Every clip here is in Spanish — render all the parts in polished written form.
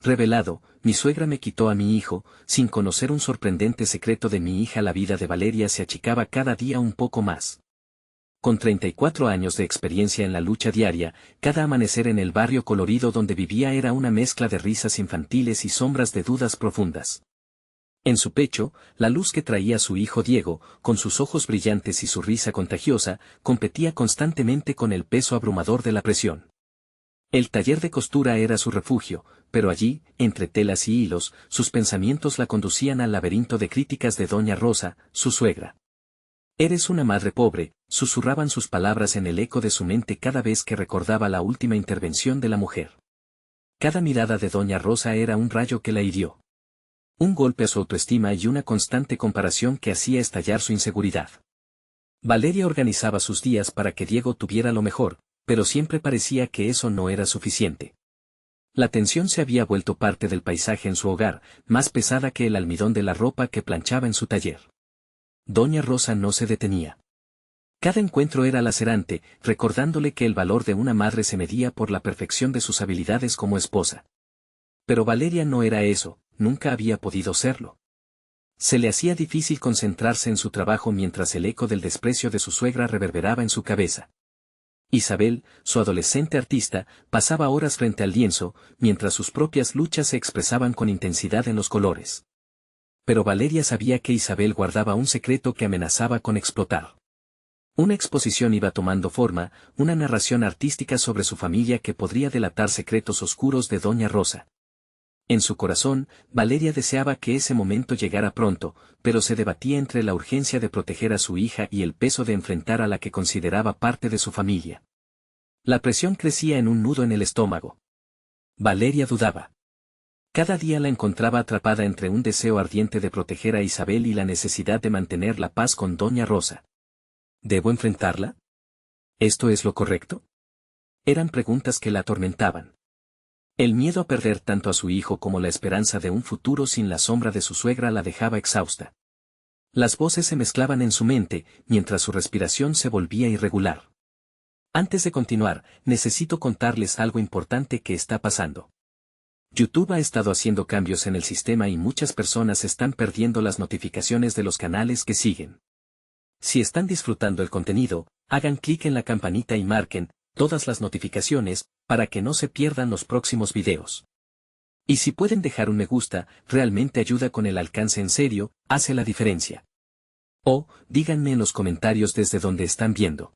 Revelado, mi suegra me quitó a mi hijo, sin conocer un sorprendente secreto de mi hija. La vida de Valeria se achicaba cada día un poco más. Con 34 años de experiencia en la lucha diaria, cada amanecer en el barrio colorido donde vivía era una mezcla de risas infantiles y sombras de dudas profundas. En su pecho, la luz que traía su hijo Diego, con sus ojos brillantes y su risa contagiosa, competía constantemente con el peso abrumador de la presión. El taller de costura era su refugio, pero allí, entre telas y hilos, sus pensamientos la conducían al laberinto de críticas de doña Rosa, su suegra. «Eres una madre pobre», susurraban sus palabras en el eco de su mente cada vez que recordaba la última intervención de la mujer. Cada mirada de doña Rosa era un rayo que la hirió. Un golpe a su autoestima y una constante comparación que hacía estallar su inseguridad. Valeria organizaba sus días para que Diego tuviera lo mejor, pero siempre parecía que eso no era suficiente. La tensión se había vuelto parte del paisaje en su hogar, más pesada que el almidón de la ropa que planchaba en su taller. Doña Rosa no se detenía. Cada encuentro era lacerante, recordándole que el valor de una madre se medía por la perfección de sus habilidades como esposa. Pero Valeria no era eso, nunca había podido serlo. Se le hacía difícil concentrarse en su trabajo mientras el eco del desprecio de su suegra reverberaba en su cabeza. Isabel, su adolescente artista, pasaba horas frente al lienzo, mientras sus propias luchas se expresaban con intensidad en los colores. Pero Valeria sabía que Isabel guardaba un secreto que amenazaba con explotar. Una exposición iba tomando forma, una narración artística sobre su familia que podría delatar secretos oscuros de doña Rosa. En su corazón, Valeria deseaba que ese momento llegara pronto, pero se debatía entre la urgencia de proteger a su hija y el peso de enfrentar a la que consideraba parte de su familia. La presión crecía en un nudo en el estómago. Valeria dudaba. Cada día la encontraba atrapada entre un deseo ardiente de proteger a Isabel y la necesidad de mantener la paz con doña Rosa. ¿Debo enfrentarla? ¿Esto es lo correcto? Eran preguntas que la atormentaban. El miedo a perder tanto a su hijo como la esperanza de un futuro sin la sombra de su suegra la dejaba exhausta. Las voces se mezclaban en su mente, mientras su respiración se volvía irregular. Antes de continuar, necesito contarles algo importante que está pasando. YouTube ha estado haciendo cambios en el sistema y muchas personas están perdiendo las notificaciones de los canales que siguen. Si están disfrutando el contenido, hagan clic en la campanita y marquen todas las notificaciones, para que no se pierdan los próximos videos. Y si pueden dejar un me gusta, realmente ayuda con el alcance en serio, hace la diferencia. O, díganme en los comentarios desde donde están viendo.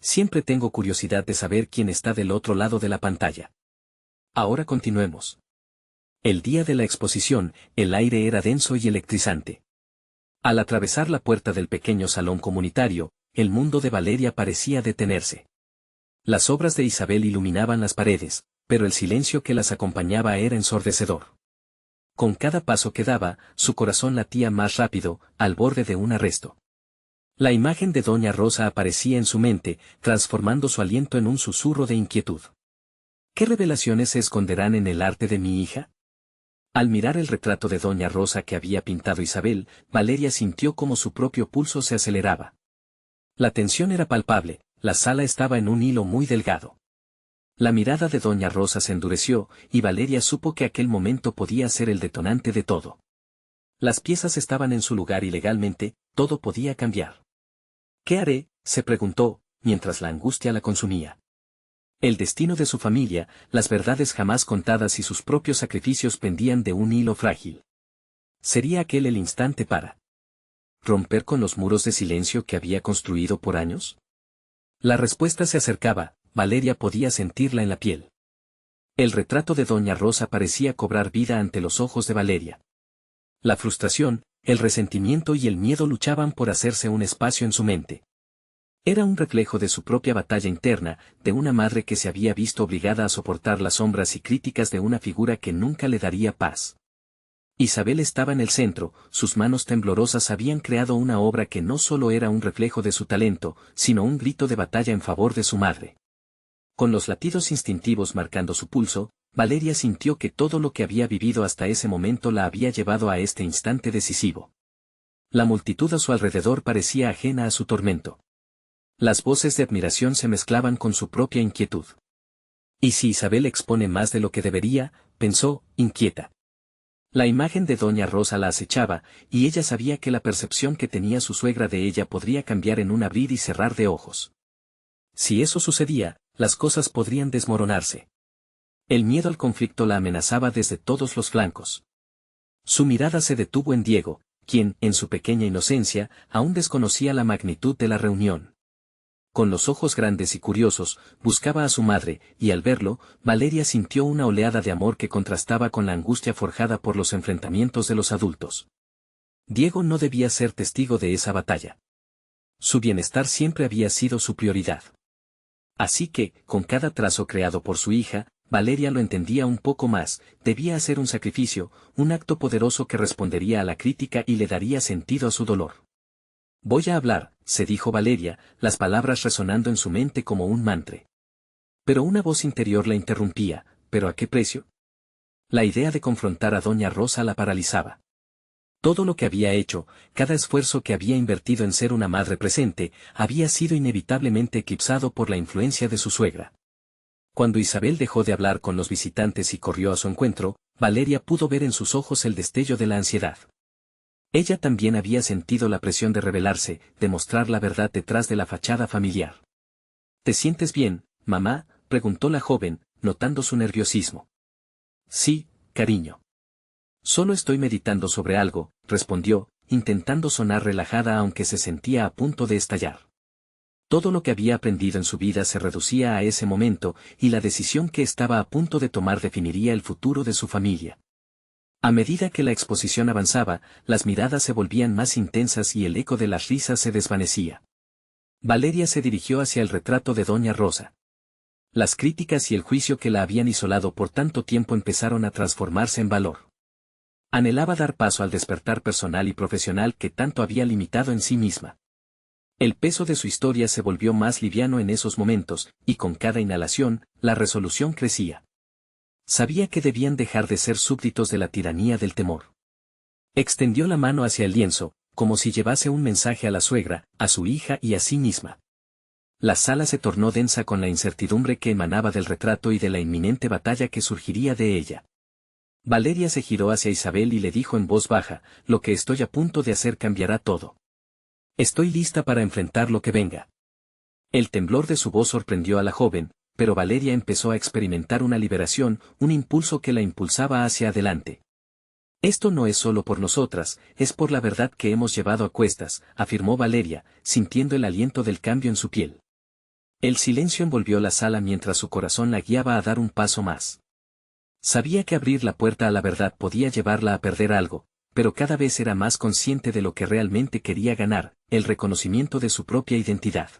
Siempre tengo curiosidad de saber quién está del otro lado de la pantalla. Ahora continuemos. El día de la exposición, el aire era denso y electrizante. Al atravesar la puerta del pequeño salón comunitario, el mundo de Valeria parecía detenerse. Las obras de Isabel iluminaban las paredes, pero el silencio que las acompañaba era ensordecedor. Con cada paso que daba, su corazón latía más rápido, al borde de un arresto. La imagen de doña Rosa aparecía en su mente, transformando su aliento en un susurro de inquietud. ¿Qué revelaciones se esconderán en el arte de mi hija? Al mirar el retrato de doña Rosa que había pintado Isabel, Valeria sintió como su propio pulso se aceleraba. La tensión era palpable, la sala estaba en un hilo muy delgado. La mirada de doña Rosa se endureció, y Valeria supo que aquel momento podía ser el detonante de todo. Las piezas estaban en su lugar y legalmente, todo podía cambiar. ¿Qué haré?, se preguntó, mientras la angustia la consumía. El destino de su familia, las verdades jamás contadas y sus propios sacrificios pendían de un hilo frágil. ¿Sería aquel el instante para romper con los muros de silencio que había construido por años? La respuesta se acercaba, Valeria podía sentirla en la piel. El retrato de doña Rosa parecía cobrar vida ante los ojos de Valeria. La frustración, el resentimiento y el miedo luchaban por hacerse un espacio en su mente. Era un reflejo de su propia batalla interna, de una madre que se había visto obligada a soportar las sombras y críticas de una figura que nunca le daría paz. Isabel estaba en el centro, sus manos temblorosas habían creado una obra que no solo era un reflejo de su talento, sino un grito de batalla en favor de su madre. Con los latidos instintivos marcando su pulso, Valeria sintió que todo lo que había vivido hasta ese momento la había llevado a este instante decisivo. La multitud a su alrededor parecía ajena a su tormento. Las voces de admiración se mezclaban con su propia inquietud. ¿Y si Isabel expone más de lo que debería? pensó, inquieta. La imagen de doña Rosa la acechaba, y ella sabía que la percepción que tenía su suegra de ella podría cambiar en un abrir y cerrar de ojos. Si eso sucedía, las cosas podrían desmoronarse. El miedo al conflicto la amenazaba desde todos los flancos. Su mirada se detuvo en Diego, quien, en su pequeña inocencia, aún desconocía la magnitud de la reunión. Con los ojos grandes y curiosos, buscaba a su madre, y al verlo, Valeria sintió una oleada de amor que contrastaba con la angustia forjada por los enfrentamientos de los adultos. Diego no debía ser testigo de esa batalla. Su bienestar siempre había sido su prioridad. Así que, con cada trazo creado por su hija, Valeria lo entendía un poco más, debía hacer un sacrificio, un acto poderoso que respondería a la crítica y le daría sentido a su dolor. Voy a hablar, se dijo Valeria, las palabras resonando en su mente como un mantra. Pero una voz interior la interrumpía, ¿pero a qué precio? La idea de confrontar a doña Rosa la paralizaba. Todo lo que había hecho, cada esfuerzo que había invertido en ser una madre presente, había sido inevitablemente eclipsado por la influencia de su suegra. Cuando Isabel dejó de hablar con los visitantes y corrió a su encuentro, Valeria pudo ver en sus ojos el destello de la ansiedad. Ella también había sentido la presión de revelarse, de mostrar la verdad detrás de la fachada familiar. ¿Te sientes bien, mamá?, preguntó la joven, notando su nerviosismo. Sí, cariño. Solo estoy meditando sobre algo, respondió, intentando sonar relajada aunque se sentía a punto de estallar. Todo lo que había aprendido en su vida se reducía a ese momento, y la decisión que estaba a punto de tomar definiría el futuro de su familia. A medida que la exposición avanzaba, las miradas se volvían más intensas y el eco de las risas se desvanecía. Valeria se dirigió hacia el retrato de doña Rosa. Las críticas y el juicio que la habían isolado por tanto tiempo empezaron a transformarse en valor. Anhelaba dar paso al despertar personal y profesional que tanto había limitado en sí misma. El peso de su historia se volvió más liviano en esos momentos, y con cada inhalación, la resolución crecía. Sabía que debían dejar de ser súbditos de la tiranía del temor. Extendió la mano hacia el lienzo, como si llevase un mensaje a la suegra, a su hija y a sí misma. La sala se tornó densa con la incertidumbre que emanaba del retrato y de la inminente batalla que surgiría de ella. Valeria se giró hacia Isabel y le dijo en voz baja, lo que estoy a punto de hacer cambiará todo. Estoy lista para enfrentar lo que venga. El temblor de su voz sorprendió a la joven, pero Valeria empezó a experimentar una liberación, un impulso que la impulsaba hacia adelante. Esto no es solo por nosotras, es por la verdad que hemos llevado a cuestas, afirmó Valeria, sintiendo el aliento del cambio en su piel. El silencio envolvió la sala mientras su corazón la guiaba a dar un paso más. Sabía que abrir la puerta a la verdad podía llevarla a perder algo, pero cada vez era más consciente de lo que realmente quería ganar, el reconocimiento de su propia identidad.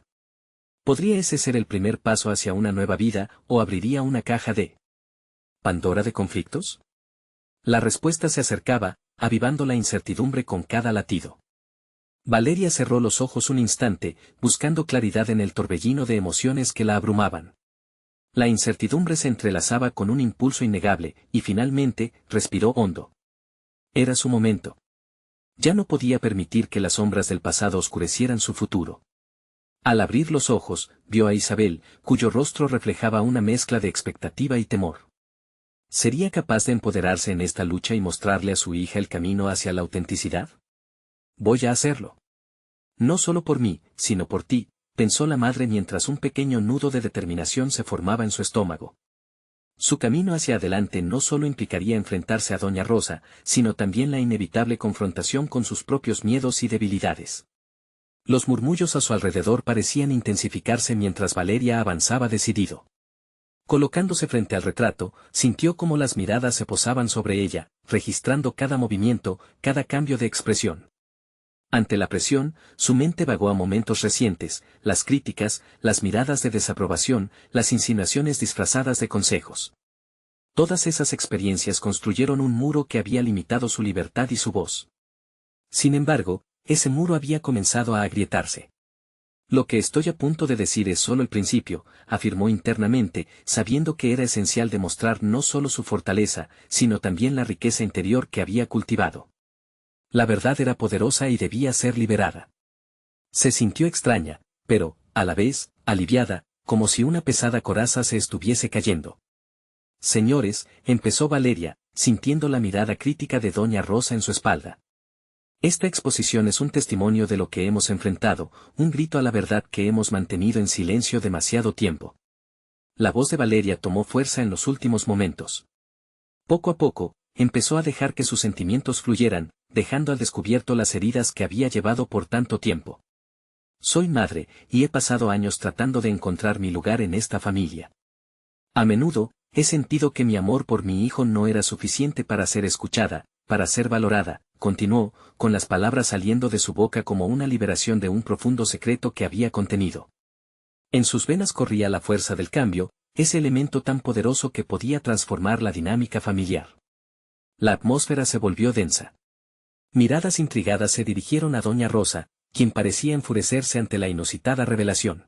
¿Podría ese ser el primer paso hacia una nueva vida, o abriría una caja de Pandora de conflictos? La respuesta se acercaba, avivando la incertidumbre con cada latido. Valeria cerró los ojos un instante, buscando claridad en el torbellino de emociones que la abrumaban. La incertidumbre se entrelazaba con un impulso innegable, y finalmente, respiró hondo. Era su momento. Ya no podía permitir que las sombras del pasado oscurecieran su futuro. Al abrir los ojos, vio a Isabel, cuyo rostro reflejaba una mezcla de expectativa y temor. ¿Sería capaz de empoderarse en esta lucha y mostrarle a su hija el camino hacia la autenticidad? Voy a hacerlo. No solo por mí, sino por ti, pensó la madre mientras un pequeño nudo de determinación se formaba en su estómago. Su camino hacia adelante no solo implicaría enfrentarse a doña Rosa, sino también la inevitable confrontación con sus propios miedos y debilidades. Los murmullos a su alrededor parecían intensificarse mientras Valeria avanzaba decidido. Colocándose frente al retrato, sintió cómo las miradas se posaban sobre ella, registrando cada movimiento, cada cambio de expresión. Ante la presión, su mente vagó a momentos recientes, las críticas, las miradas de desaprobación, las insinuaciones disfrazadas de consejos. Todas esas experiencias construyeron un muro que había limitado su libertad y su voz. Sin embargo, ese muro había comenzado a agrietarse. Lo que estoy a punto de decir es solo el principio, afirmó internamente, sabiendo que era esencial demostrar no solo su fortaleza, sino también la riqueza interior que había cultivado. La verdad era poderosa y debía ser liberada. Se sintió extraña, pero, a la vez, aliviada, como si una pesada coraza se estuviese cayendo. Señores, empezó Valeria, sintiendo la mirada crítica de doña Rosa en su espalda. Esta exposición es un testimonio de lo que hemos enfrentado, un grito a la verdad que hemos mantenido en silencio demasiado tiempo. La voz de Valeria tomó fuerza en los últimos momentos. Poco a poco, empezó a dejar que sus sentimientos fluyeran, dejando al descubierto las heridas que había llevado por tanto tiempo. Soy madre, y he pasado años tratando de encontrar mi lugar en esta familia. A menudo, he sentido que mi amor por mi hijo no era suficiente para ser escuchada, para ser valorada, continuó, con las palabras saliendo de su boca como una liberación de un profundo secreto que había contenido. En sus venas corría la fuerza del cambio, ese elemento tan poderoso que podía transformar la dinámica familiar. La atmósfera se volvió densa. Miradas intrigadas se dirigieron a doña Rosa, quien parecía enfurecerse ante la inusitada revelación.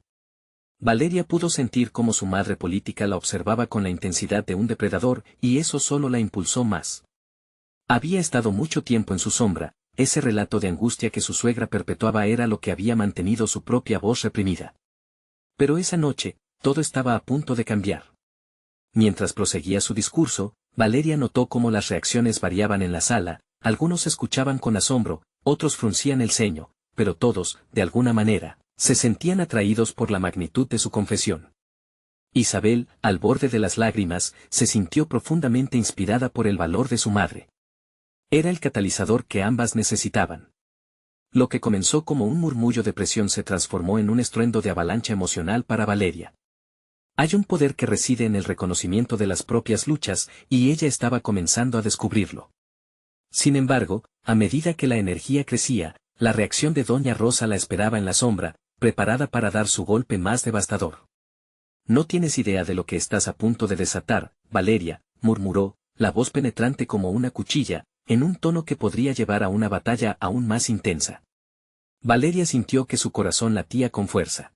Valeria pudo sentir cómo su madre política la observaba con la intensidad de un depredador, y eso solo la impulsó más. Había estado mucho tiempo en su sombra, ese relato de angustia que su suegra perpetuaba era lo que había mantenido su propia voz reprimida. Pero esa noche, todo estaba a punto de cambiar. Mientras proseguía su discurso, Valeria notó cómo las reacciones variaban en la sala, algunos escuchaban con asombro, otros fruncían el ceño, pero todos, de alguna manera, se sentían atraídos por la magnitud de su confesión. Isabel, al borde de las lágrimas, se sintió profundamente inspirada por el valor de su madre. Era el catalizador que ambas necesitaban. Lo que comenzó como un murmullo de presión se transformó en un estruendo de avalancha emocional para Valeria. Hay un poder que reside en el reconocimiento de las propias luchas, y ella estaba comenzando a descubrirlo. Sin embargo, a medida que la energía crecía, la reacción de doña Rosa la esperaba en la sombra, preparada para dar su golpe más devastador. No tienes idea de lo que estás a punto de desatar, Valeria, murmuró, la voz penetrante como una cuchilla, en un tono que podría llevar a una batalla aún más intensa. Valeria sintió que su corazón latía con fuerza.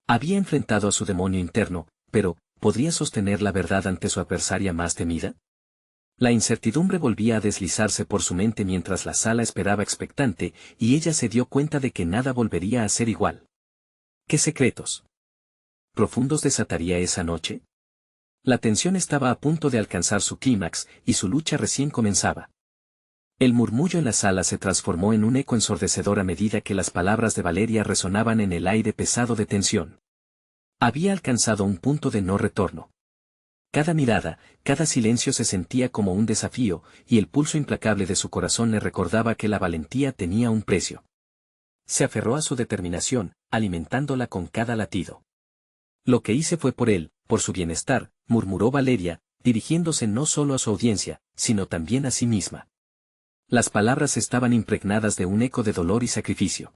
Había enfrentado a su demonio interno, pero, ¿podría sostener la verdad ante su adversaria más temida? La incertidumbre volvía a deslizarse por su mente mientras la sala esperaba expectante, y ella se dio cuenta de que nada volvería a ser igual. ¿Qué secretos profundos desataría esa noche? La tensión estaba a punto de alcanzar su clímax, y su lucha recién comenzaba. El murmullo en la sala se transformó en un eco ensordecedor a medida que las palabras de Valeria resonaban en el aire pesado de tensión. Había alcanzado un punto de no retorno. Cada mirada, cada silencio se sentía como un desafío, y el pulso implacable de su corazón le recordaba que la valentía tenía un precio. Se aferró a su determinación, alimentándola con cada latido. Lo que hice fue por él, por su bienestar, murmuró Valeria, dirigiéndose no solo a su audiencia, sino también a sí misma. Las palabras estaban impregnadas de un eco de dolor y sacrificio.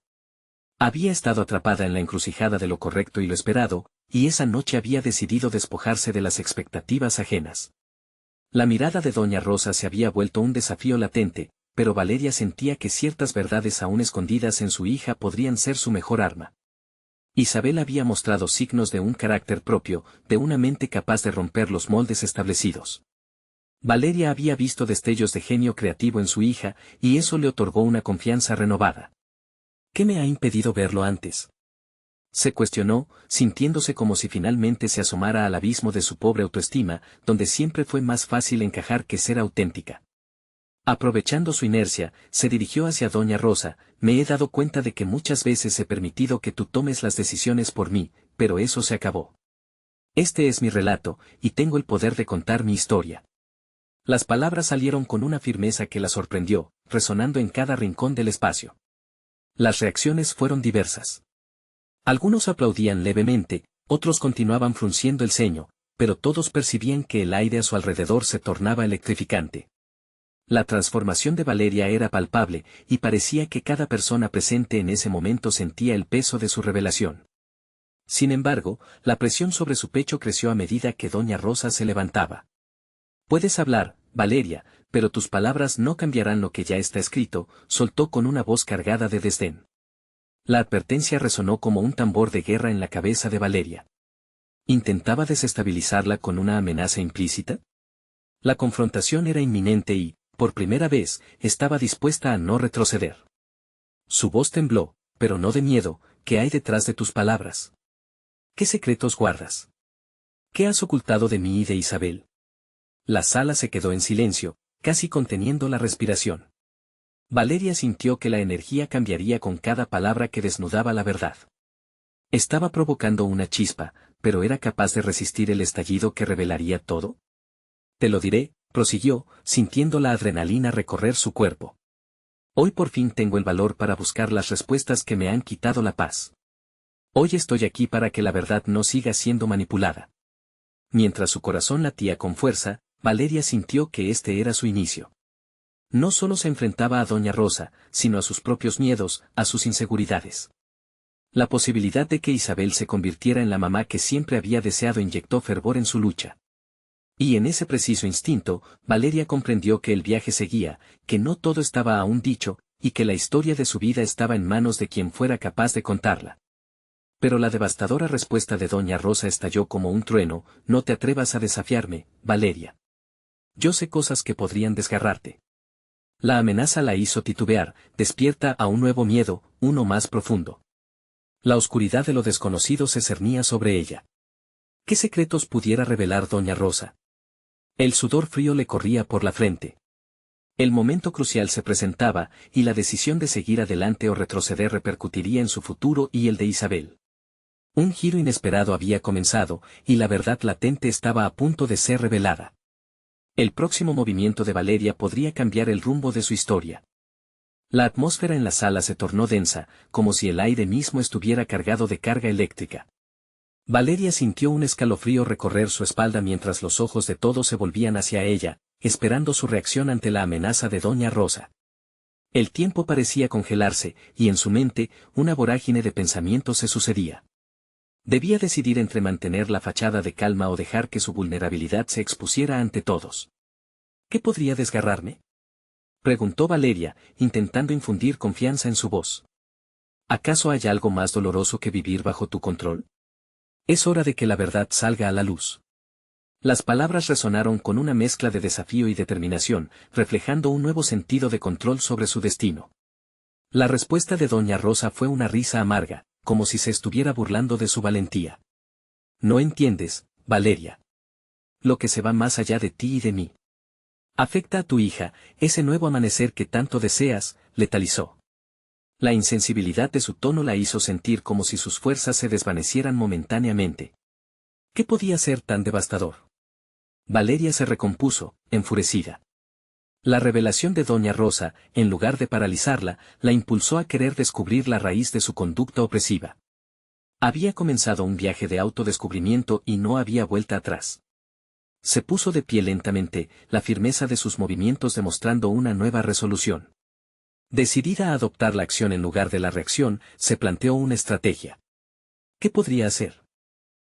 Había estado atrapada en la encrucijada de lo correcto y lo esperado, y esa noche había decidido despojarse de las expectativas ajenas. La mirada de doña Rosa se había vuelto un desafío latente, pero Valeria sentía que ciertas verdades aún escondidas en su hija podrían ser su mejor arma. Isabel había mostrado signos de un carácter propio, de una mente capaz de romper los moldes establecidos. Valeria había visto destellos de genio creativo en su hija, y eso le otorgó una confianza renovada. ¿Qué me ha impedido verlo antes?, se cuestionó, sintiéndose como si finalmente se asomara al abismo de su pobre autoestima, donde siempre fue más fácil encajar que ser auténtica. Aprovechando su inercia, se dirigió hacia doña Rosa. Me he dado cuenta de que muchas veces he permitido que tú tomes las decisiones por mí, pero eso se acabó. Este es mi relato, y tengo el poder de contar mi historia. Las palabras salieron con una firmeza que la sorprendió, resonando en cada rincón del espacio. Las reacciones fueron diversas. Algunos aplaudían levemente, otros continuaban frunciendo el ceño, pero todos percibían que el aire a su alrededor se tornaba electrificante. La transformación de Valeria era palpable, y parecía que cada persona presente en ese momento sentía el peso de su revelación. Sin embargo, la presión sobre su pecho creció a medida que doña Rosa se levantaba. Puedes hablar, Valeria, pero tus palabras no cambiarán lo que ya está escrito, soltó con una voz cargada de desdén. La advertencia resonó como un tambor de guerra en la cabeza de Valeria. ¿Intentaba desestabilizarla con una amenaza implícita? La confrontación era inminente y, por primera vez, estaba dispuesta a no retroceder. Su voz tembló, pero no de miedo. ¿Qué hay detrás de tus palabras? ¿Qué secretos guardas? ¿Qué has ocultado de mí y de Isabel? La sala se quedó en silencio, casi conteniendo la respiración. Valeria sintió que la energía cambiaría con cada palabra que desnudaba la verdad. Estaba provocando una chispa, pero ¿era capaz de resistir el estallido que revelaría todo? Te lo diré, prosiguió, sintiendo la adrenalina recorrer su cuerpo. Hoy por fin tengo el valor para buscar las respuestas que me han quitado la paz. Hoy estoy aquí para que la verdad no siga siendo manipulada. Mientras su corazón latía con fuerza, Valeria sintió que este era su inicio. No solo se enfrentaba a Doña Rosa, sino a sus propios miedos, a sus inseguridades. La posibilidad de que Isabel se convirtiera en la mamá que siempre había deseado inyectó fervor en su lucha. Y en ese preciso instinto, Valeria comprendió que el viaje seguía, que no todo estaba aún dicho, y que la historia de su vida estaba en manos de quien fuera capaz de contarla. Pero la devastadora respuesta de Doña Rosa estalló como un trueno: no te atrevas a desafiarme, Valeria. Yo sé cosas que podrían desgarrarte. La amenaza la hizo titubear, despierta a un nuevo miedo, uno más profundo. La oscuridad de lo desconocido se cernía sobre ella. ¿Qué secretos pudiera revelar Doña Rosa? El sudor frío le corría por la frente. El momento crucial se presentaba, y la decisión de seguir adelante o retroceder repercutiría en su futuro y el de Isabel. Un giro inesperado había comenzado, y la verdad latente estaba a punto de ser revelada. El próximo movimiento de Valeria podría cambiar el rumbo de su historia. La atmósfera en la sala se tornó densa, como si el aire mismo estuviera cargado de carga eléctrica. Valeria sintió un escalofrío recorrer su espalda mientras los ojos de todos se volvían hacia ella, esperando su reacción ante la amenaza de Doña Rosa. El tiempo parecía congelarse, y en su mente, una vorágine de pensamientos se sucedía. Debía decidir entre mantener la fachada de calma o dejar que su vulnerabilidad se expusiera ante todos. ¿Qué podría desgarrarme?, preguntó Valeria, intentando infundir confianza en su voz. ¿Acaso hay algo más doloroso que vivir bajo tu control? Es hora de que la verdad salga a la luz. Las palabras resonaron con una mezcla de desafío y determinación, reflejando un nuevo sentido de control sobre su destino. La respuesta de Doña Rosa fue una risa amarga, como si se estuviera burlando de su valentía. No entiendes, Valeria. Lo que se va más allá de ti y de mí. Afecta a tu hija, ese nuevo amanecer que tanto deseas, letalizó. La insensibilidad de su tono la hizo sentir como si sus fuerzas se desvanecieran momentáneamente. ¿Qué podía ser tan devastador? Valeria se recompuso, enfurecida. La revelación de Doña Rosa, en lugar de paralizarla, la impulsó a querer descubrir la raíz de su conducta opresiva. Había comenzado un viaje de autodescubrimiento y no había vuelta atrás. Se puso de pie lentamente, la firmeza de sus movimientos demostrando una nueva resolución. Decidida a adoptar la acción en lugar de la reacción, se planteó una estrategia. ¿Qué podría hacer?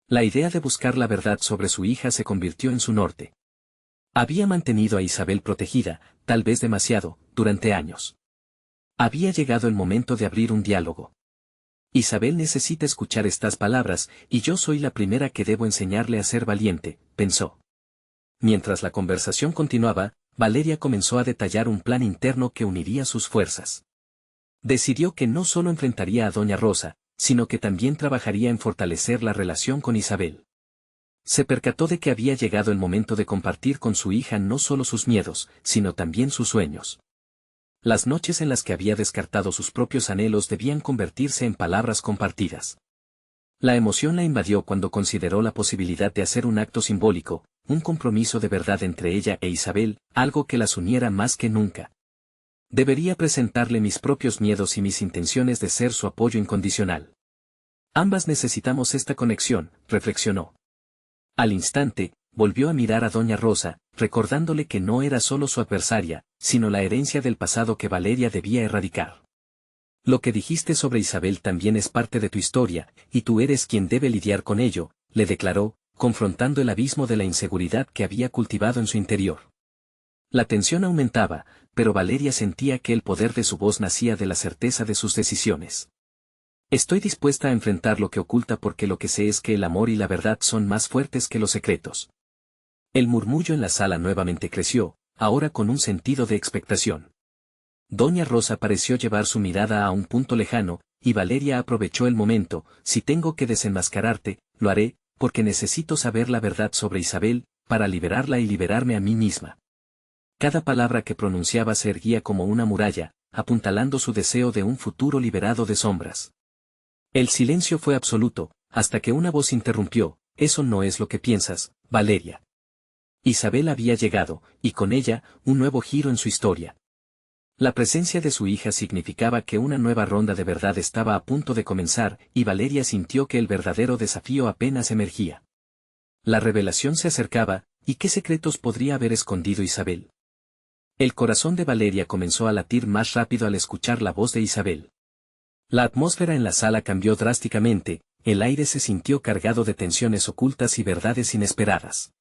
La idea de buscar la verdad sobre su hija se convirtió en su norte. Había mantenido a Isabel protegida, tal vez demasiado, durante años. Había llegado el momento de abrir un diálogo. Isabel necesita escuchar estas palabras, y yo soy la primera que debo enseñarle a ser valiente, pensó. Mientras la conversación continuaba, Valeria comenzó a detallar un plan interno que uniría sus fuerzas. Decidió que no solo enfrentaría a Doña Rosa, sino que también trabajaría en fortalecer la relación con Isabel. Se percató de que había llegado el momento de compartir con su hija no solo sus miedos, sino también sus sueños. Las noches en las que había descartado sus propios anhelos debían convertirse en palabras compartidas. La emoción la invadió cuando consideró la posibilidad de hacer un acto simbólico, un compromiso de verdad entre ella e Isabel, algo que las uniera más que nunca. Debería presentarle mis propios miedos y mis intenciones de ser su apoyo incondicional. Ambas necesitamos esta conexión, reflexionó. Al instante, volvió a mirar a Doña Rosa, recordándole que no era solo su adversaria, sino la herencia del pasado que Valeria debía erradicar. Lo que dijiste sobre Isabel también es parte de tu historia, y tú eres quien debe lidiar con ello, le declaró, confrontando el abismo de la inseguridad que había cultivado en su interior. La tensión aumentaba, pero Valeria sentía que el poder de su voz nacía de la certeza de sus decisiones. Estoy dispuesta a enfrentar lo que oculta porque lo que sé es que el amor y la verdad son más fuertes que los secretos. El murmullo en la sala nuevamente creció, ahora con un sentido de expectación. Doña Rosa pareció llevar su mirada a un punto lejano, y Valeria aprovechó el momento. Si tengo que desenmascararte, lo haré, porque necesito saber la verdad sobre Isabel, para liberarla y liberarme a mí misma. Cada palabra que pronunciaba se erguía como una muralla, apuntalando su deseo de un futuro liberado de sombras. El silencio fue absoluto, hasta que una voz interrumpió: «Eso no es lo que piensas, Valeria». Isabel había llegado, y con ella, un nuevo giro en su historia. La presencia de su hija significaba que una nueva ronda de verdad estaba a punto de comenzar, y Valeria sintió que el verdadero desafío apenas emergía. La revelación se acercaba, ¿y qué secretos podría haber escondido Isabel? El corazón de Valeria comenzó a latir más rápido al escuchar la voz de Isabel. La atmósfera en la sala cambió drásticamente, el aire se sintió cargado de tensiones ocultas y verdades inesperadas.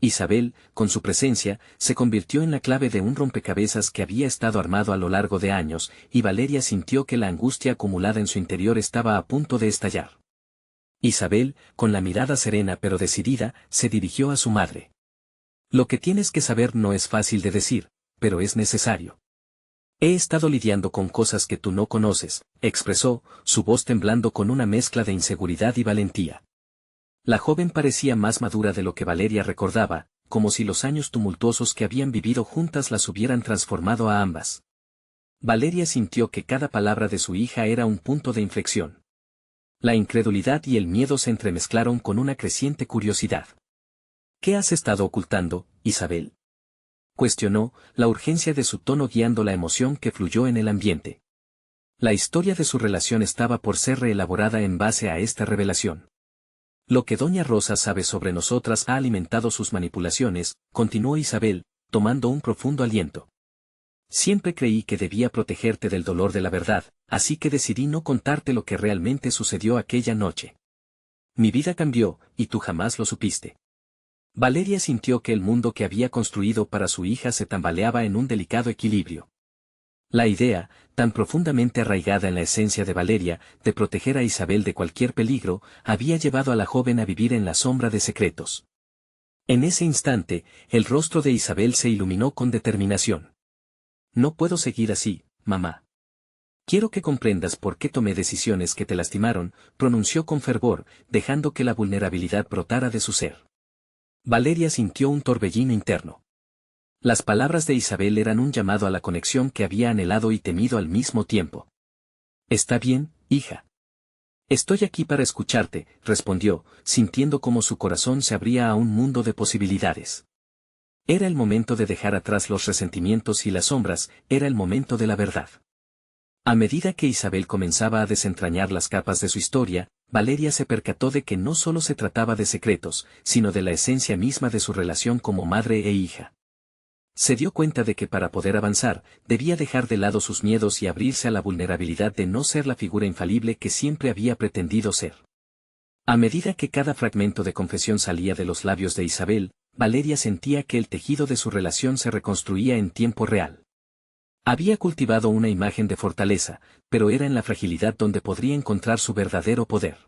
Isabel, con su presencia, se convirtió en la clave de un rompecabezas que había estado armado a lo largo de años, y Valeria sintió que la angustia acumulada en su interior estaba a punto de estallar. Isabel, con la mirada serena pero decidida, se dirigió a su madre. «Lo que tienes que saber no es fácil de decir, pero es necesario. He estado lidiando con cosas que tú no conoces», expresó, su voz temblando con una mezcla de inseguridad y valentía. La joven parecía más madura de lo que Valeria recordaba, como si los años tumultuosos que habían vivido juntas las hubieran transformado a ambas. Valeria sintió que cada palabra de su hija era un punto de inflexión. La incredulidad y el miedo se entremezclaron con una creciente curiosidad. «¿Qué has estado ocultando, Isabel?», cuestionó, la urgencia de su tono guiando la emoción que fluyó en el ambiente. La historia de su relación estaba por ser reelaborada en base a esta revelación. «Lo que doña Rosa sabe sobre nosotras ha alimentado sus manipulaciones», continuó Isabel, tomando un profundo aliento. «Siempre creí que debía protegerte del dolor de la verdad, así que decidí no contarte lo que realmente sucedió aquella noche. Mi vida cambió, y tú jamás lo supiste». Valeria sintió que el mundo que había construido para su hija se tambaleaba en un delicado equilibrio. La idea, tan profundamente arraigada en la esencia de Valeria, de proteger a Isabel de cualquier peligro, había llevado a la joven a vivir en la sombra de secretos. En ese instante, el rostro de Isabel se iluminó con determinación. «No puedo seguir así, mamá. Quiero que comprendas por qué tomé decisiones que te lastimaron», pronunció con fervor, dejando que la vulnerabilidad brotara de su ser. Valeria sintió un torbellino interno. Las palabras de Isabel eran un llamado a la conexión que había anhelado y temido al mismo tiempo. «Está bien, hija. Estoy aquí para escucharte», respondió, sintiendo como su corazón se abría a un mundo de posibilidades. Era el momento de dejar atrás los resentimientos y las sombras, era el momento de la verdad. A medida que Isabel comenzaba a desentrañar las capas de su historia, Valeria se percató de que no solo se trataba de secretos, sino de la esencia misma de su relación como madre e hija. Se dio cuenta de que para poder avanzar, debía dejar de lado sus miedos y abrirse a la vulnerabilidad de no ser la figura infalible que siempre había pretendido ser. A medida que cada fragmento de confesión salía de los labios de Isabel, Valeria sentía que el tejido de su relación se reconstruía en tiempo real. Había cultivado una imagen de fortaleza, pero era en la fragilidad donde podría encontrar su verdadero poder.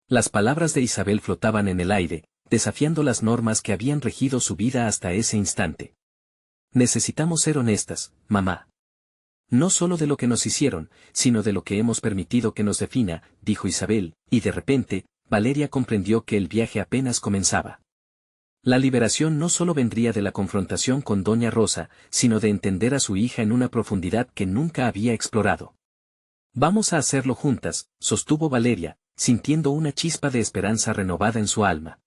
Las palabras de Isabel flotaban en el aire, desafiando las normas que habían regido su vida hasta ese instante. «Necesitamos ser honestas, mamá. No solo de lo que nos hicieron, sino de lo que hemos permitido que nos defina», dijo Isabel, y de repente, Valeria comprendió que el viaje apenas comenzaba. La liberación no solo vendría de la confrontación con doña Rosa, sino de entender a su hija en una profundidad que nunca había explorado. «Vamos a hacerlo juntas», sostuvo Valeria, sintiendo una chispa de esperanza renovada en su alma.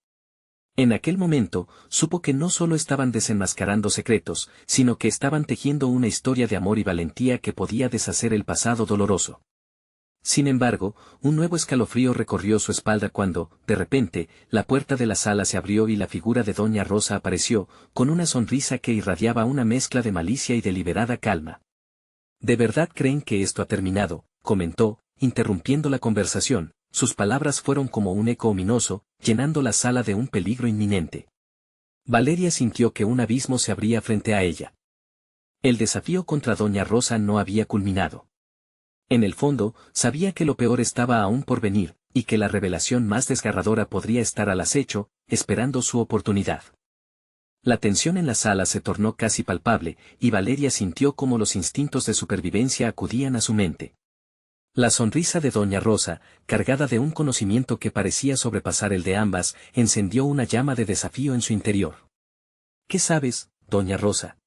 En aquel momento, supo que no solo estaban desenmascarando secretos, sino que estaban tejiendo una historia de amor y valentía que podía deshacer el pasado doloroso. Sin embargo, un nuevo escalofrío recorrió su espalda cuando, de repente, la puerta de la sala se abrió y la figura de doña Rosa apareció, con una sonrisa que irradiaba una mezcla de malicia y deliberada calma. «¿De verdad creen que esto ha terminado?», comentó, interrumpiendo la conversación. Sus palabras fueron como un eco ominoso, llenando la sala de un peligro inminente. Valeria sintió que un abismo se abría frente a ella. El desafío contra doña Rosa no había culminado. En el fondo, sabía que lo peor estaba aún por venir, y que la revelación más desgarradora podría estar al acecho, esperando su oportunidad. La tensión en la sala se tornó casi palpable, y Valeria sintió cómo los instintos de supervivencia acudían a su mente. La sonrisa de doña Rosa, cargada de un conocimiento que parecía sobrepasar el de ambas, encendió una llama de desafío en su interior. ¿Qué sabes, doña Rosa?,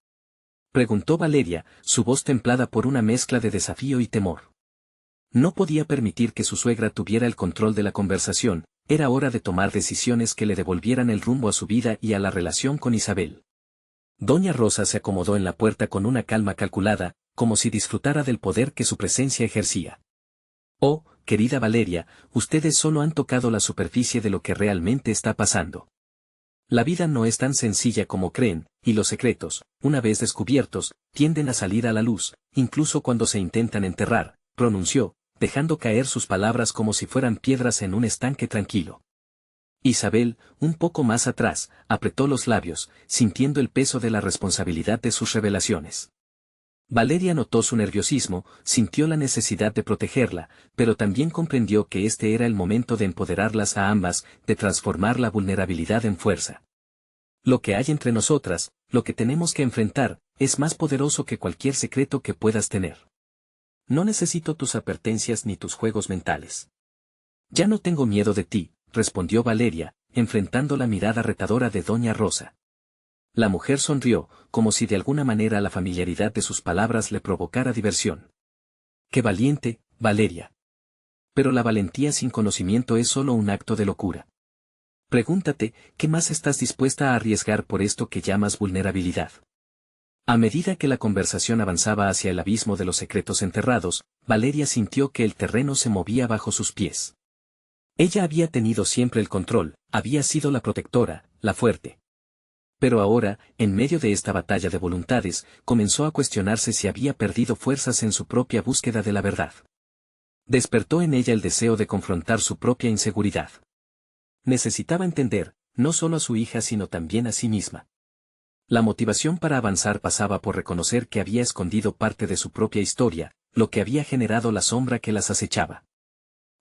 preguntó Valeria, su voz templada por una mezcla de desafío y temor. No podía permitir que su suegra tuviera el control de la conversación, era hora de tomar decisiones que le devolvieran el rumbo a su vida y a la relación con Isabel. Doña Rosa se acomodó en la puerta con una calma calculada, como si disfrutara del poder que su presencia ejercía. Oh, querida Valeria, ustedes solo han tocado la superficie de lo que realmente está pasando. La vida no es tan sencilla como creen, y los secretos, una vez descubiertos, tienden a salir a la luz, incluso cuando se intentan enterrar, pronunció, dejando caer sus palabras como si fueran piedras en un estanque tranquilo. Isabel, un poco más atrás, apretó los labios, sintiendo el peso de la responsabilidad de sus revelaciones. Valeria notó su nerviosismo, sintió la necesidad de protegerla, pero también comprendió que este era el momento de empoderarlas a ambas, de transformar la vulnerabilidad en fuerza. Lo que hay entre nosotras, lo que tenemos que enfrentar, es más poderoso que cualquier secreto que puedas tener. No necesito tus advertencias ni tus juegos mentales. Ya no tengo miedo de ti, respondió Valeria, enfrentando la mirada retadora de doña Rosa. La mujer sonrió, como si de alguna manera la familiaridad de sus palabras le provocara diversión. ¡Qué valiente, Valeria! Pero la valentía sin conocimiento es solo un acto de locura. Pregúntate, ¿qué más estás dispuesta a arriesgar por esto que llamas vulnerabilidad? A medida que la conversación avanzaba hacia el abismo de los secretos enterrados, Valeria sintió que el terreno se movía bajo sus pies. Ella había tenido siempre el control, había sido la protectora, la fuerte. Pero ahora, en medio de esta batalla de voluntades, comenzó a cuestionarse si había perdido fuerzas en su propia búsqueda de la verdad. Despertó en ella el deseo de confrontar su propia inseguridad. Necesitaba entender, no solo a su hija sino también a sí misma. La motivación para avanzar pasaba por reconocer que había escondido parte de su propia historia, lo que había generado la sombra que las acechaba.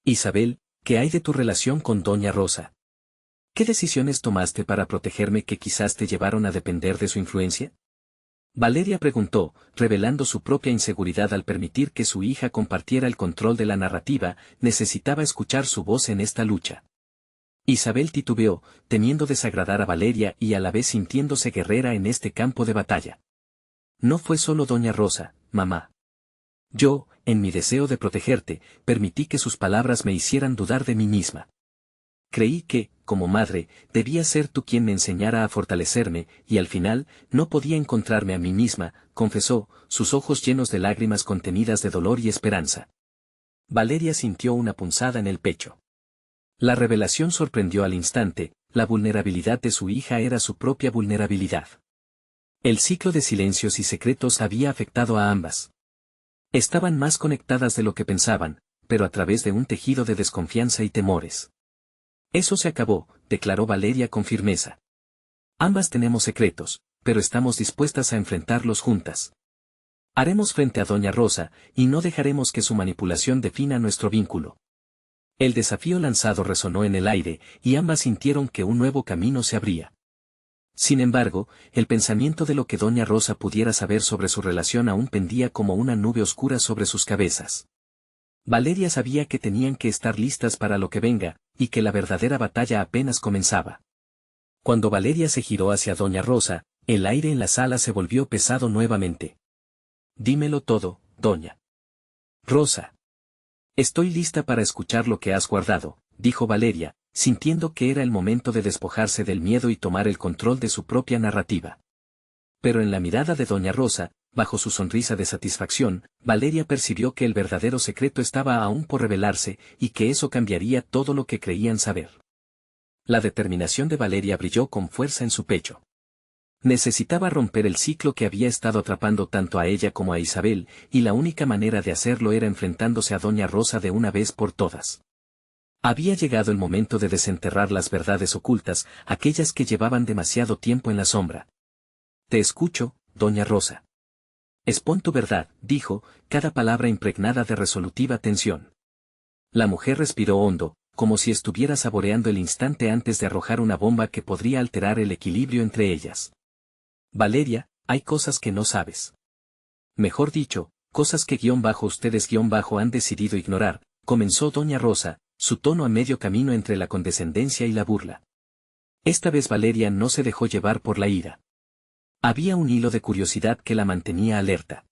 Isabel, ¿qué hay de tu relación con doña Rosa? ¿Qué decisiones tomaste para protegerme que quizás te llevaron a depender de su influencia? Valeria preguntó, revelando su propia inseguridad al permitir que su hija compartiera el control de la narrativa, necesitaba escuchar su voz en esta lucha. Isabel titubeó, temiendo desagradar a Valeria y a la vez sintiéndose guerrera en este campo de batalla. No fue solo doña Rosa, mamá. Yo, en mi deseo de protegerte, permití que sus palabras me hicieran dudar de mí misma. Creí que, como madre, debía ser tú quien me enseñara a fortalecerme, y al final, no podía encontrarme a mí misma, confesó, sus ojos llenos de lágrimas contenidas de dolor y esperanza. Valeria sintió una punzada en el pecho. La revelación sorprendió al instante, la vulnerabilidad de su hija era su propia vulnerabilidad. El ciclo de silencios y secretos había afectado a ambas. Estaban más conectadas de lo que pensaban, pero a través de un tejido de desconfianza y temores. Eso se acabó, declaró Valeria con firmeza. Ambas tenemos secretos, pero estamos dispuestas a enfrentarlos juntas. Haremos frente a doña Rosa, y no dejaremos que su manipulación defina nuestro vínculo. El desafío lanzado resonó en el aire, y ambas sintieron que un nuevo camino se abría. Sin embargo, el pensamiento de lo que doña Rosa pudiera saber sobre su relación aún pendía como una nube oscura sobre sus cabezas. Valeria sabía que tenían que estar listas para lo que venga, y que la verdadera batalla apenas comenzaba. Cuando Valeria se giró hacia doña Rosa, el aire en la sala se volvió pesado nuevamente. Dímelo todo, doña Rosa. Estoy lista para escuchar lo que has guardado, dijo Valeria, sintiendo que era el momento de despojarse del miedo y tomar el control de su propia narrativa. Pero en la mirada de doña Rosa, bajo su sonrisa de satisfacción, Valeria percibió que el verdadero secreto estaba aún por revelarse, y que eso cambiaría todo lo que creían saber. La determinación de Valeria brilló con fuerza en su pecho. Necesitaba romper el ciclo que había estado atrapando tanto a ella como a Isabel, y la única manera de hacerlo era enfrentándose a doña Rosa de una vez por todas. Había llegado el momento de desenterrar las verdades ocultas, aquellas que llevaban demasiado tiempo en la sombra. Te escucho, doña Rosa. Expón tu verdad, dijo, cada palabra impregnada de resolutiva tensión. La mujer respiró hondo, como si estuviera saboreando el instante antes de arrojar una bomba que podría alterar el equilibrio entre ellas. Valeria, hay cosas que no sabes. Mejor dicho, cosas que ustedes han decidido ignorar, comenzó doña Rosa, su tono a medio camino entre la condescendencia y la burla. Esta vez Valeria no se dejó llevar por la ira. Había un hilo de curiosidad que la mantenía alerta.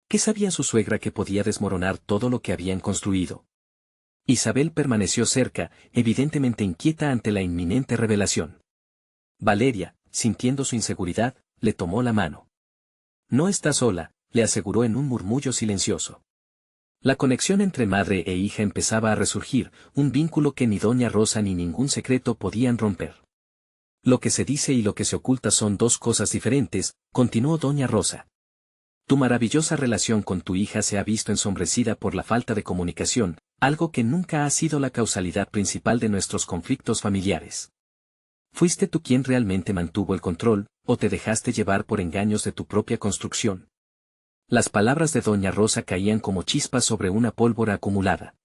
¿Qué sabía su suegra que podía desmoronar todo lo que habían construido? Isabel permaneció cerca, evidentemente inquieta ante la inminente revelación. Valeria, sintiendo su inseguridad, le tomó la mano. No está sola, le aseguró en un murmullo silencioso. La conexión entre madre e hija empezaba a resurgir, un vínculo que ni doña Rosa ni ningún secreto podían romper. Lo que se dice y lo que se oculta son dos cosas diferentes, continuó doña Rosa. Tu maravillosa relación con tu hija se ha visto ensombrecida por la falta de comunicación, algo que nunca ha sido la causalidad principal de nuestros conflictos familiares. ¿Fuiste tú quien realmente mantuvo el control, o te dejaste llevar por engaños de tu propia construcción? Las palabras de doña Rosa caían como chispas sobre una pólvora acumulada.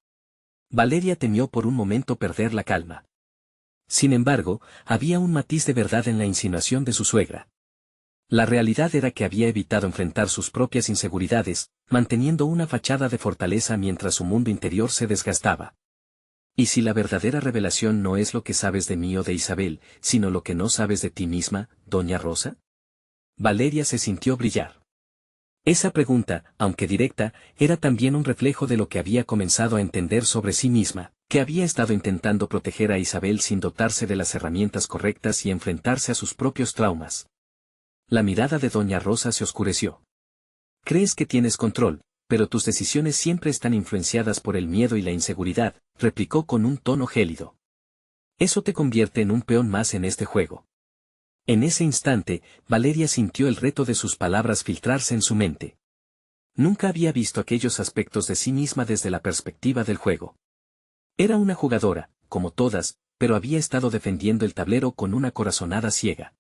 Valeria temió por un momento perder la calma. Sin embargo, había un matiz de verdad en la insinuación de su suegra. La realidad era que había evitado enfrentar sus propias inseguridades, manteniendo una fachada de fortaleza mientras su mundo interior se desgastaba. ¿Y si la verdadera revelación no es lo que sabes de mí o de Isabel, sino lo que no sabes de ti misma, doña Rosa? Valeria se sintió brillar. Esa pregunta, aunque directa, era también un reflejo de lo que había comenzado a entender sobre sí misma, que había estado intentando proteger a Isabel sin dotarse de las herramientas correctas y enfrentarse a sus propios traumas. La mirada de doña Rosa se oscureció. Crees que tienes control, pero tus decisiones siempre están influenciadas por el miedo y la inseguridad, replicó con un tono gélido. Eso te convierte en un peón más en este juego. En ese instante, Valeria sintió el reto de sus palabras filtrarse en su mente. Nunca había visto aquellos aspectos de sí misma desde la perspectiva del juego. Era una jugadora, como todas, pero había estado defendiendo el tablero con una corazonada ciega.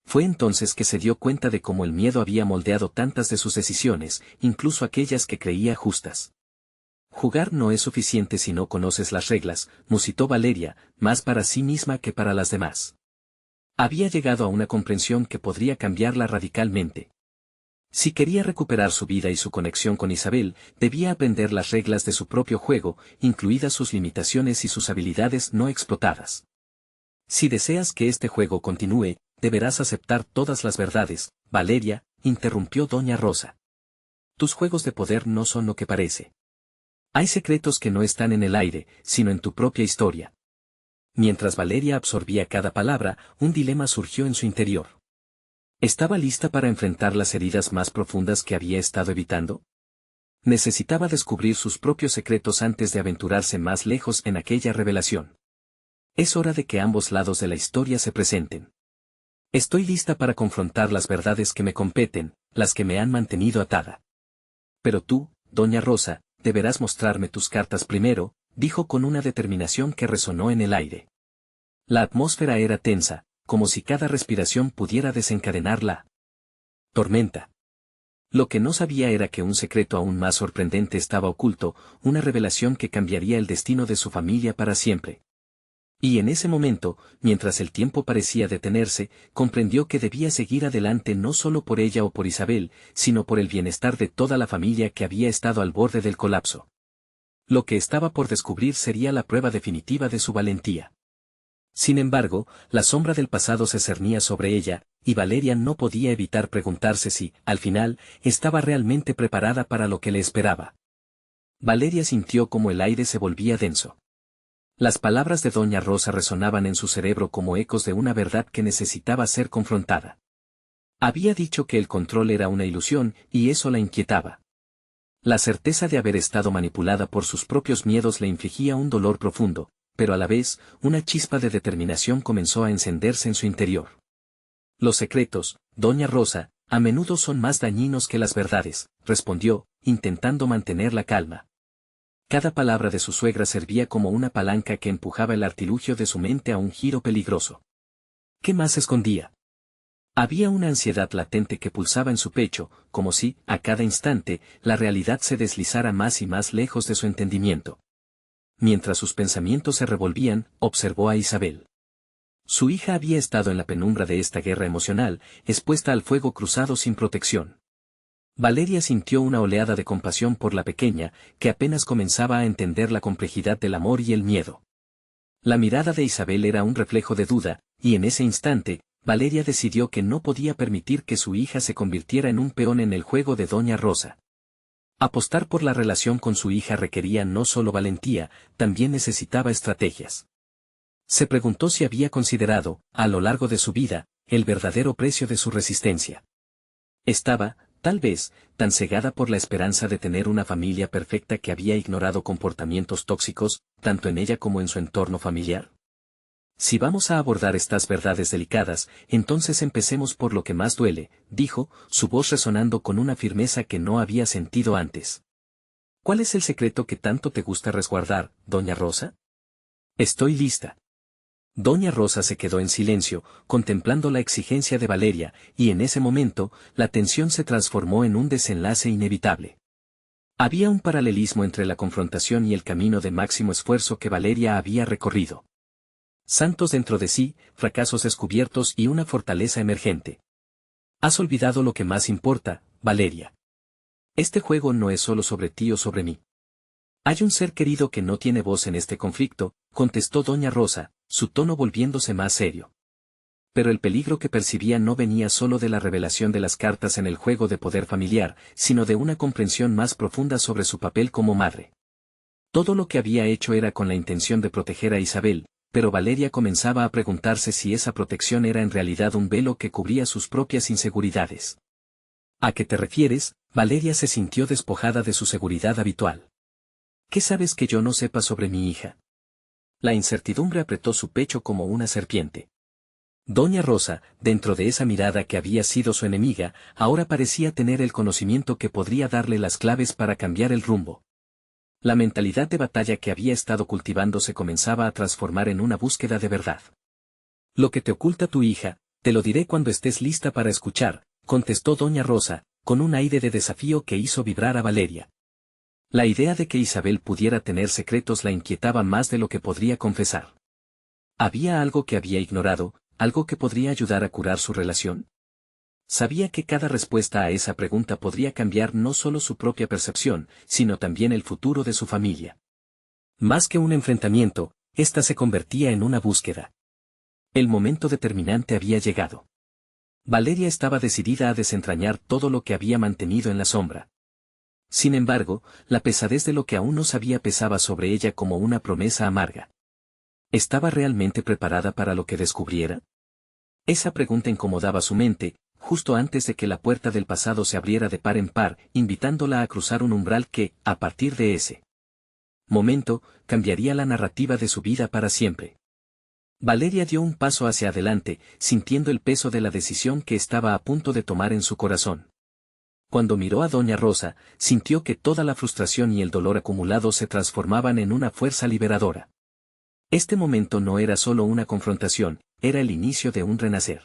Fue entonces que se dio cuenta de cómo el miedo había moldeado tantas de sus decisiones, incluso aquellas que creía justas. Jugar no es suficiente si no conoces las reglas, musitó Valeria, más para sí misma que para las demás. Había llegado a una comprensión que podría cambiarla radicalmente. Si quería recuperar su vida y su conexión con Isabel, debía aprender las reglas de su propio juego, incluidas sus limitaciones y sus habilidades no explotadas. Si deseas que este juego continúe, deberás aceptar todas las verdades, Valeria, interrumpió doña Rosa. Tus juegos de poder no son lo que parece. Hay secretos que no están en el aire, sino en tu propia historia. Mientras Valeria absorbía cada palabra, un dilema surgió en su interior. ¿Estaba lista para enfrentar las heridas más profundas que había estado evitando? Necesitaba descubrir sus propios secretos antes de aventurarse más lejos en aquella revelación. Es hora de que ambos lados de la historia se presenten. Estoy lista para confrontar las verdades que me competen, las que me han mantenido atada. Pero tú, doña Rosa, deberás mostrarme tus cartas primero, dijo con una determinación que resonó en el aire. La atmósfera era tensa, como si cada respiración pudiera desencadenar la tormenta. Lo que no sabía era que un secreto aún más sorprendente estaba oculto, una revelación que cambiaría el destino de su familia para siempre. Y en ese momento, mientras el tiempo parecía detenerse, comprendió que debía seguir adelante no solo por ella o por Isabel, sino por el bienestar de toda la familia que había estado al borde del colapso. Lo que estaba por descubrir sería la prueba definitiva de su valentía. Sin embargo, la sombra del pasado se cernía sobre ella, y Valeria no podía evitar preguntarse si, al final, estaba realmente preparada para lo que le esperaba. Valeria sintió como el aire se volvía denso. Las palabras de doña Rosa resonaban en su cerebro como ecos de una verdad que necesitaba ser confrontada. Había dicho que el control era una ilusión, y eso la inquietaba. La certeza de haber estado manipulada por sus propios miedos le infligía un dolor profundo, pero a la vez, una chispa de determinación comenzó a encenderse en su interior. Los secretos, doña Rosa, a menudo son más dañinos que las verdades, respondió, intentando mantener la calma. Cada palabra de su suegra servía como una palanca que empujaba el artilugio de su mente a un giro peligroso. ¿Qué más escondía? Había una ansiedad latente que pulsaba en su pecho, como si, a cada instante, la realidad se deslizara más y más lejos de su entendimiento. Mientras sus pensamientos se revolvían, observó a Isabel. Su hija había estado en la penumbra de esta guerra emocional, expuesta al fuego cruzado sin protección. Valeria sintió una oleada de compasión por la pequeña, que apenas comenzaba a entender la complejidad del amor y el miedo. La mirada de Isabel era un reflejo de duda, y en ese instante, Valeria decidió que no podía permitir que su hija se convirtiera en un peón en el juego de Doña Rosa. Apostar por la relación con su hija requería no solo valentía, también necesitaba estrategias. Se preguntó si había considerado, a lo largo de su vida, el verdadero precio de su resistencia. Estaba, tal vez, tan cegada por la esperanza de tener una familia perfecta que había ignorado comportamientos tóxicos, tanto en ella como en su entorno familiar. Si vamos a abordar estas verdades delicadas, entonces empecemos por lo que más duele, dijo, su voz resonando con una firmeza que no había sentido antes. ¿Cuál es el secreto que tanto te gusta resguardar, Doña Rosa? Estoy lista. Doña Rosa se quedó en silencio, contemplando la exigencia de Valeria, y en ese momento, la tensión se transformó en un desenlace inevitable. Había un paralelismo entre la confrontación y el camino de máximo esfuerzo que Valeria había recorrido. Santos dentro de sí, fracasos descubiertos y una fortaleza emergente. Has olvidado lo que más importa, Valeria. Este juego no es solo sobre ti o sobre mí. Hay un ser querido que no tiene voz en este conflicto, contestó Doña Rosa, su tono volviéndose más serio. Pero el peligro que percibía no venía solo de la revelación de las cartas en el juego de poder familiar, sino de una comprensión más profunda sobre su papel como madre. Todo lo que había hecho era con la intención de proteger a Isabel, pero Valeria comenzaba a preguntarse si esa protección era en realidad un velo que cubría sus propias inseguridades. ¿A qué te refieres? Valeria se sintió despojada de su seguridad habitual. ¿Qué sabes que yo no sepa sobre mi hija? La incertidumbre apretó su pecho como una serpiente. Doña Rosa, dentro de esa mirada que había sido su enemiga, ahora parecía tener el conocimiento que podría darle las claves para cambiar el rumbo. La mentalidad de batalla que había estado cultivando se comenzaba a transformar en una búsqueda de verdad. Lo que te oculta tu hija, te lo diré cuando estés lista para escuchar, contestó Doña Rosa, con un aire de desafío que hizo vibrar a Valeria. La idea de que Isabel pudiera tener secretos la inquietaba más de lo que podría confesar. ¿Había algo que había ignorado, algo que podría ayudar a curar su relación? Sabía que cada respuesta a esa pregunta podría cambiar no solo su propia percepción, sino también el futuro de su familia. Más que un enfrentamiento, esta se convertía en una búsqueda. El momento determinante había llegado. Valeria estaba decidida a desentrañar todo lo que había mantenido en la sombra. Sin embargo, la pesadez de lo que aún no sabía pesaba sobre ella como una promesa amarga. ¿Estaba realmente preparada para lo que descubriera? Esa pregunta incomodaba su mente, justo antes de que la puerta del pasado se abriera de par en par, invitándola a cruzar un umbral que, a partir de ese momento, cambiaría la narrativa de su vida para siempre. Valeria dio un paso hacia adelante, sintiendo el peso de la decisión que estaba a punto de tomar en su corazón. Cuando miró a Doña Rosa, sintió que toda la frustración y el dolor acumulados se transformaban en una fuerza liberadora. Este momento no era solo una confrontación, era el inicio de un renacer.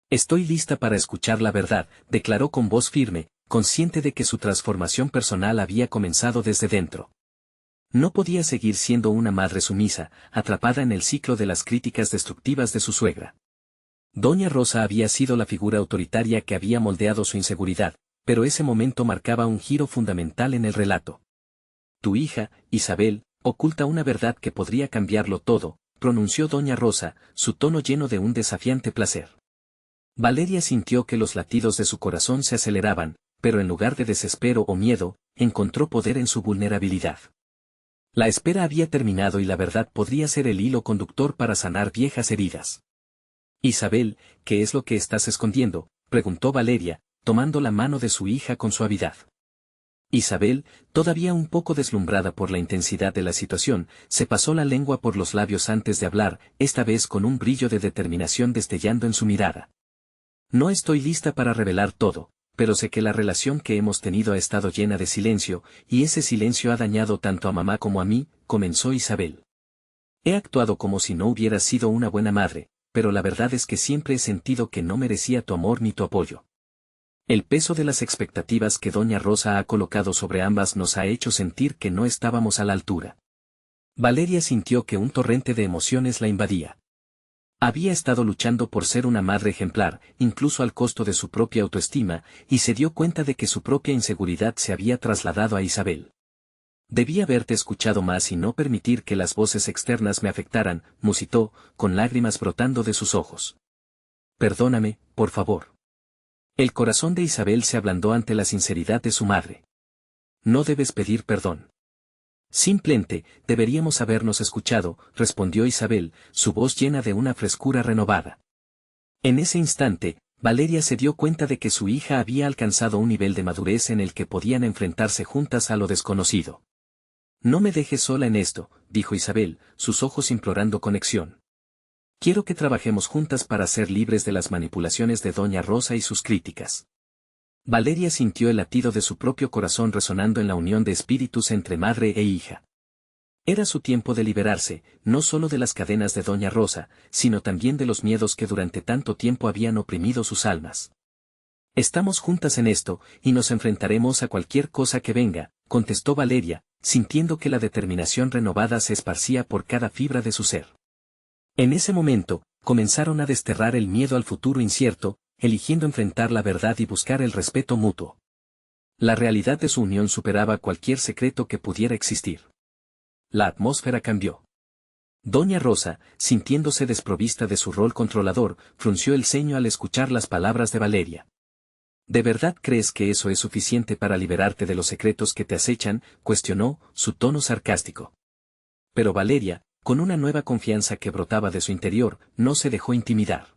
Estoy lista para escuchar la verdad, declaró con voz firme, consciente de que su transformación personal había comenzado desde dentro. No podía seguir siendo una madre sumisa, atrapada en el ciclo de las críticas destructivas de su suegra. Doña Rosa había sido la figura autoritaria que había moldeado su inseguridad, pero ese momento marcaba un giro fundamental en el relato. Tu hija, Isabel, oculta una verdad que podría cambiarlo todo, pronunció Doña Rosa, su tono lleno de un desafiante placer. Valeria sintió que los latidos de su corazón se aceleraban, pero en lugar de desespero o miedo, encontró poder en su vulnerabilidad. La espera había terminado y la verdad podría ser el hilo conductor para sanar viejas heridas. Isabel, ¿qué es lo que estás escondiendo?, preguntó Valeria, tomando la mano de su hija con suavidad. Isabel, todavía un poco deslumbrada por la intensidad de la situación, se pasó la lengua por los labios antes de hablar, esta vez con un brillo de determinación destellando en su mirada. No estoy lista para revelar todo, pero sé que la relación que hemos tenido ha estado llena de silencio, y ese silencio ha dañado tanto a mamá como a mí, comenzó Isabel. He actuado como si no hubiera sido una buena madre, pero la verdad es que siempre he sentido que no merecía tu amor ni tu apoyo. El peso de las expectativas que Doña Rosa ha colocado sobre ambas nos ha hecho sentir que no estábamos a la altura. Valeria sintió que un torrente de emociones la invadía. Había estado luchando por ser una madre ejemplar, incluso al costo de su propia autoestima, y se dio cuenta de que su propia inseguridad se había trasladado a Isabel. Debí haberte escuchado más y no permitir que las voces externas me afectaran, musitó, con lágrimas brotando de sus ojos. Perdóname, por favor. El corazón de Isabel se ablandó ante la sinceridad de su madre. No debes pedir perdón. Simplemente, deberíamos habernos escuchado, respondió Isabel, su voz llena de una frescura renovada. En ese instante, Valeria se dio cuenta de que su hija había alcanzado un nivel de madurez en el que podían enfrentarse juntas a lo desconocido. No me dejes sola en esto, dijo Isabel, sus ojos implorando conexión. Quiero que trabajemos juntas para ser libres de las manipulaciones de Doña Rosa y sus críticas. Valeria sintió el latido de su propio corazón resonando en la unión de espíritus entre madre e hija. Era su tiempo de liberarse, no solo de las cadenas de Doña Rosa, sino también de los miedos que durante tanto tiempo habían oprimido sus almas. Estamos juntas en esto, y nos enfrentaremos a cualquier cosa que venga, contestó Valeria, sintiendo que la determinación renovada se esparcía por cada fibra de su ser. En ese momento, comenzaron a desterrar el miedo al futuro incierto, eligiendo enfrentar la verdad y buscar el respeto mutuo. La realidad de su unión superaba cualquier secreto que pudiera existir. La atmósfera cambió. Doña Rosa, sintiéndose desprovista de su rol controlador, frunció el ceño al escuchar las palabras de Valeria. ¿De verdad crees que eso es suficiente para liberarte de los secretos que te acechan?, cuestionó, su tono sarcástico. Pero Valeria, con una nueva confianza que brotaba de su interior, no se dejó intimidar.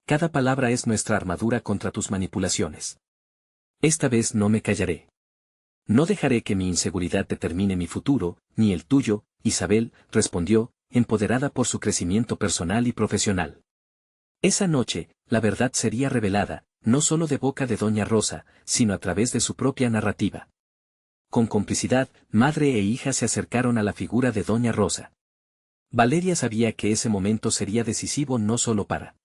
Cada palabra es nuestra armadura contra tus manipulaciones. Esta vez no me callaré. No dejaré que mi inseguridad determine mi futuro, ni el tuyo, Isabel, respondió, empoderada por su crecimiento personal y profesional. Esa noche, la verdad sería revelada, no solo de boca de Doña Rosa, sino a través de su propia narrativa. Con complicidad, madre e hija se acercaron a la figura de Doña Rosa. Valeria sabía que ese momento sería decisivo no solo para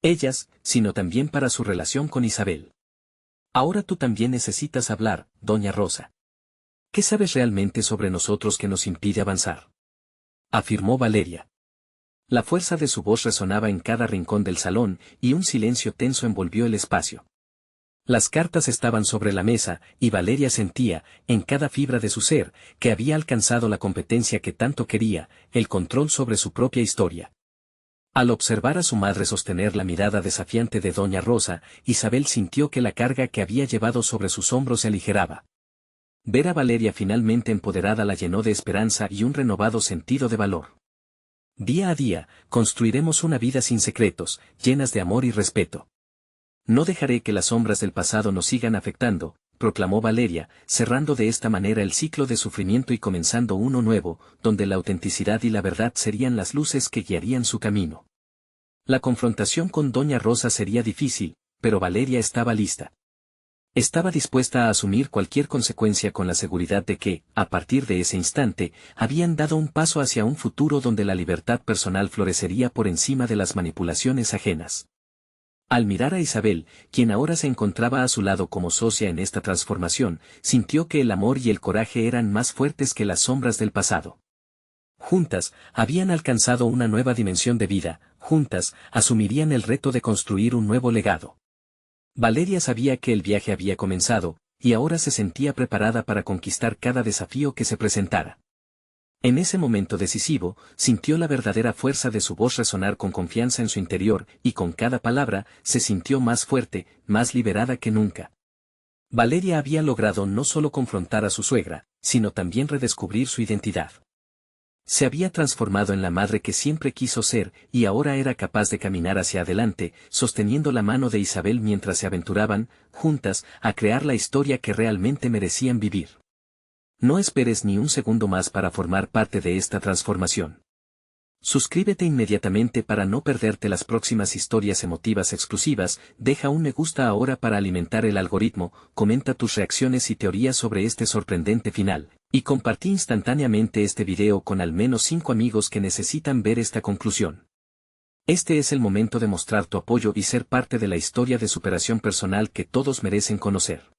ellas, sino también para su relación con Isabel. Ahora tú también necesitas hablar, Doña Rosa. ¿Qué sabes realmente sobre nosotros que nos impide avanzar?, afirmó Valeria. La fuerza de su voz resonaba en cada rincón del salón, y un silencio tenso envolvió el espacio. Las cartas estaban sobre la mesa, y Valeria sentía, en cada fibra de su ser, que había alcanzado la competencia que tanto quería, el control sobre su propia historia. Al observar a su madre sostener la mirada desafiante de Doña Rosa, Isabel sintió que la carga que había llevado sobre sus hombros se aligeraba. Ver a Valeria finalmente empoderada la llenó de esperanza y un renovado sentido de valor. Día a día, construiremos una vida sin secretos, llenas de amor y respeto. No dejaré que las sombras del pasado nos sigan afectando, proclamó Valeria, cerrando de esta manera el ciclo de sufrimiento y comenzando uno nuevo, donde la autenticidad y la verdad serían las luces que guiarían su camino. La confrontación con Doña Rosa sería difícil, pero Valeria estaba lista. Estaba dispuesta a asumir cualquier consecuencia con la seguridad de que, a partir de ese instante, habían dado un paso hacia un futuro donde la libertad personal florecería por encima de las manipulaciones ajenas. Al mirar a Isabel, quien ahora se encontraba a su lado como socia en esta transformación, sintió que el amor y el coraje eran más fuertes que las sombras del pasado. Juntas, habían alcanzado una nueva dimensión de vida, juntas, asumirían el reto de construir un nuevo legado. Valeria sabía que el viaje había comenzado, y ahora se sentía preparada para conquistar cada desafío que se presentara. En ese momento decisivo, sintió la verdadera fuerza de su voz resonar con confianza en su interior, y con cada palabra, se sintió más fuerte, más liberada que nunca. Valeria había logrado no solo confrontar a su suegra, sino también redescubrir su identidad. Se había transformado en la madre que siempre quiso ser, y ahora era capaz de caminar hacia adelante, sosteniendo la mano de Isabel mientras se aventuraban, juntas, a crear la historia que realmente merecían vivir. No esperes ni un segundo más para formar parte de esta transformación. Suscríbete inmediatamente para no perderte las próximas historias emotivas exclusivas, deja un me gusta ahora para alimentar el algoritmo, comenta tus reacciones y teorías sobre este sorprendente final, y compartí instantáneamente este video con al menos 5 amigos que necesitan ver esta conclusión. Este es el momento de mostrar tu apoyo y ser parte de la historia de superación personal que todos merecen conocer.